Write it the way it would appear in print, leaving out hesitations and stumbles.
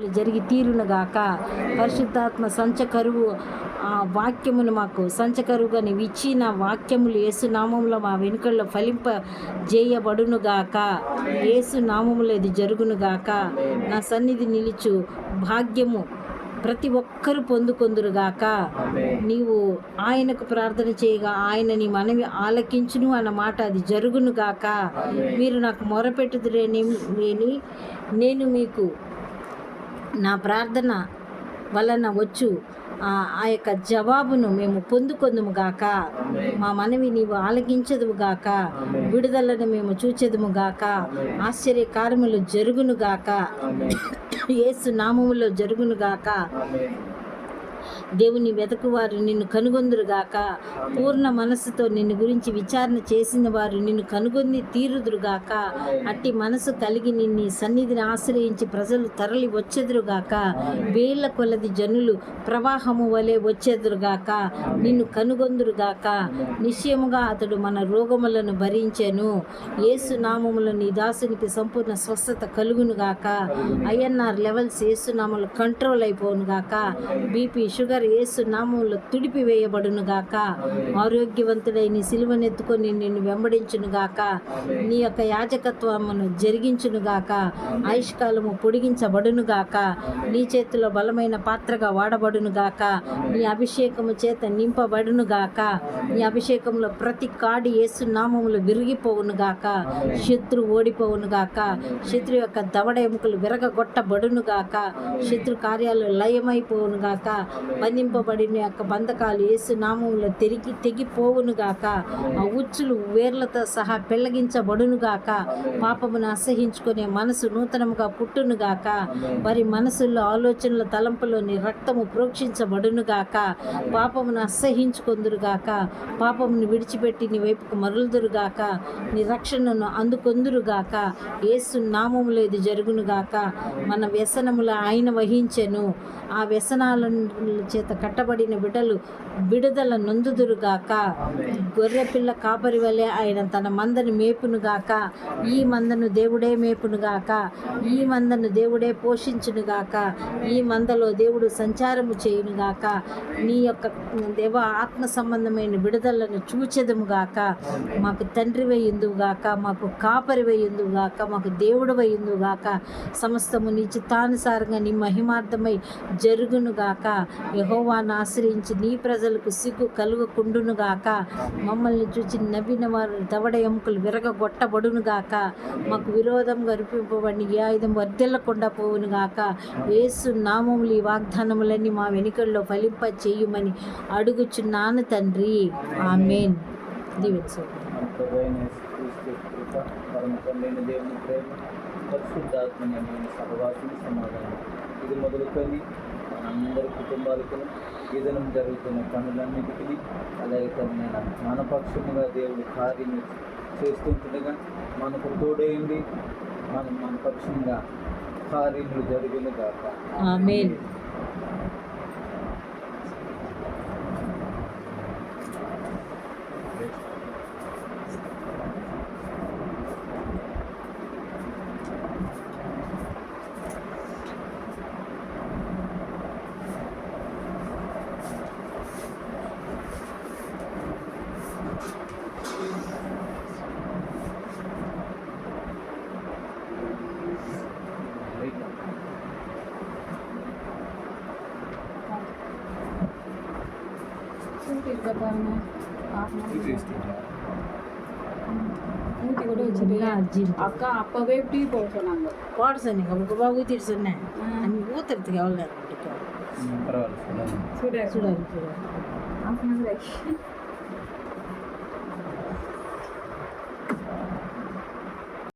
జరిగి తీరునుగాక. పరిశుద్ధాత్మ సంచకరువు వాక్యమును మాకు సంచకరువుగా నీవు ఇచ్చిన వాక్యములు యేసునామములో మా వెనుకల్లో ఫలింప చేయబడునుగాక. యేసునామములో ఇది జరుగునుగాక. నా సన్నిధి నిలుచు భాగ్యము ప్రతి ఒక్కరూ పొందుకొందురుగాక. నీవు ఆయనకు ప్రార్థన చేయగా ఆయన నీ మనవి ఆలకించును అన్న మాట అది జరుగునుగాక. మీరు నాకు మొరపెట్టుదురేని నేను మీకు నా ప్రార్థన వలన వచ్చు ఆ యొక్క జవాబును మేము పొందుకొందుముగాక. మా మనవి నీవు ఆలకించదువుగాక. విడుదలను మేము చూచెదుముగాక. ఆశ్చర్యకార్యములు జరుగునుగాక. యేసు నామములో జరుగునుగాక. దేవుని వెతకువారు నిన్ను కనుగొందురుగాక. పూర్ణ మనస్సుతో నిన్ను గురించి విచారణ చేసిన వారు నిన్ను కనుగొని తీరుదురుగాక. అట్టి మనసు కలిగి నిన్ను సన్నిధిని ఆశ్రయించి ప్రజలు తరలి వచ్చెదురుగాక. వేళ్ల కొలది జనులు ప్రవాహము వలె వచ్చెదురుగాక. నిన్ను కనుగొందురుగాక. నిశ్చయముగా అతడు మన రోగములను భరించెను. యేసు నామములో నీ దాసునికి సంపూర్ణ స్వస్థత కలుగునుగాక. ఐఎన్ఆర్ లెవెల్స్ యేసు నామములో కంట్రోల్ అయిపోనుగాక. బీపీ షుగర్ యేసు నామములో తుడిపివేయబడునుగాక. ఆరోగ్యవంతుడై నీ సిలువనెత్తుకొని నిన్ను వెంబడించునుగాక. నీ యొక్క యాజకత్వమును జరిగించునుగాక. ఆయుష్కాలము పొడిగించబడునుగాక. నీ చేతిలో బలమైన పాత్రగా వాడబడునుగాక. నీ అభిషేకము చేత నింపబడునుగాక. నీ అభిషేకంలో ప్రతి కాడి యేసు నామములో విరిగిపోవునుగాక. శత్రు ఓడిపోవునుగాక. శత్రు యొక్క దవడ ఎముకలు విరగగొట్టబడునుగాక. శత్రు కార్యాలు లయమైపోవునుగాక. బంధింపబడిన యొక్క బంధకాలు యేసు నామములో తెగిపోవునుగాక. ఆ ఉచ్చులు వేర్లతో సహా పెళ్లగించబడునుగాక. పాపమును అసహించుకునే మనసు నూతనముగా పుట్టునుగాక. వారి మనసుల్లో ఆలోచనల తలంపులోని రక్తము ప్రోక్షించబడునుగాక. పాపమును అసహించుకొందురుగాక. పాపమును విడిచిపెట్టి నీ వైపుకు మరలుదురుగాక. నీ రక్షణను అందుకొందురుగాక. యేసు నామములో ఇది జరుగునుగాక. మన వ్యసనములు ఆయన వహించెను. ఆ వ్యసనాల చేత కట్టబడిన బిడ్డలు విడుదల నొందుదురుగాక. గొర్రెపిల్ల కాపరి వలె ఆయన తన మందను మేపునుగాక. ఈ మందను దేవుడే మేపునుగాక. ఈ మందను దేవుడే పోషించునుగాక. ఈ మందలో దేవుడు సంచారము చేయునుగాక. నీ యొక్క దేవ ఆత్మ సంబంధమైన విడుదలను చూచెదముగాక. మాకు తండ్రి వేయుందుగాక. మాకు కాపరి వేయుందుగాక. మాకు దేవుడు వేయుందుగాక. సమస్తము నీ చిత్తానుసారంగా నీ మహిమార్థమై జరుగునుగాక. యెహోవాను ఆశ్రయించి నీ ప్రజలకు సిగ్గు కలుగకుండునుగాక. మమ్మల్ని చూచి నవ్విన వారు దవడ ఎముకలు విరగగొట్టబడునుగాక. మాకు విరోధంగా రూపింపబడిన ఏ ఆయుధం వర్ధిల్లకుండా పోవునుగాక. యేసు నామములు ఈ వాగ్దానములన్నీ మా వెనుకల్లో ఫలింప చేయుమని అడుగుచున్నాను తండ్రి. ఆమేన్. దీవించు. ఇది మొదలుకొని అందరి కుటుంబాలకు ఈ దినం జరుగుతున్న పనులన్నిటికీ అలాగే మనపక్షముగా దేవుడు కార్యం చేస్తుండగా మనకు తోడైంది మన పక్షంగా కార్యములు జరుగునుగాక. ఆమేన్. ಅಕ್ಕ ಅಪ್ಪವೇ ಟೀ ಕೊಡ್ಸೋ ನಂಗೆ ಪಾಡ್ಸನಿ ಒಬ್ಬ ಬಾಬು ತಿರ್ಸನ್ನೆ ನಮ್ಗೆ ಊತಿರ್ತೀವಿ ಅವಳ పర్వాలేదు. ಸುಡಾರಿ ಸುಡಾರಿ